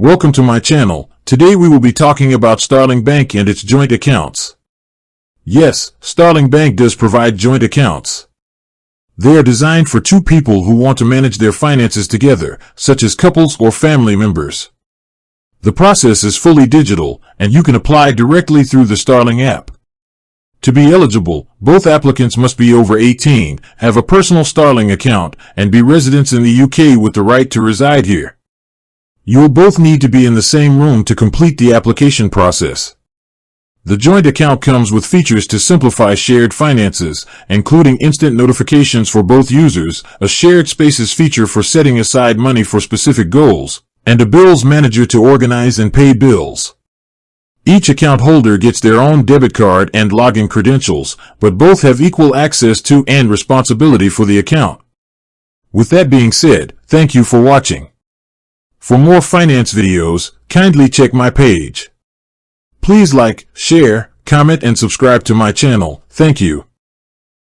Welcome to my channel. Today we will be talking about Starling Bank and its joint accounts. Yes, Starling Bank does provide joint accounts. They are designed for two people who want to manage their finances together, such as couples or family members. The process is fully digital, and you can apply directly through the Starling app. To be eligible, both applicants must be over 18, have a personal Starling account, and be residents in the UK with the right to reside here. You'll both need to be in the same room to complete the application process. The joint account comes with features to simplify shared finances, including instant notifications for both users, a shared spaces feature for setting aside money for specific goals, and a bills manager to organize and pay bills. Each account holder gets their own debit card and login credentials, but both have equal access to and responsibility for the account. With that being said, thank you for watching. For more finance videos, kindly check my page. Please like, share, comment and subscribe to my channel. Thank you.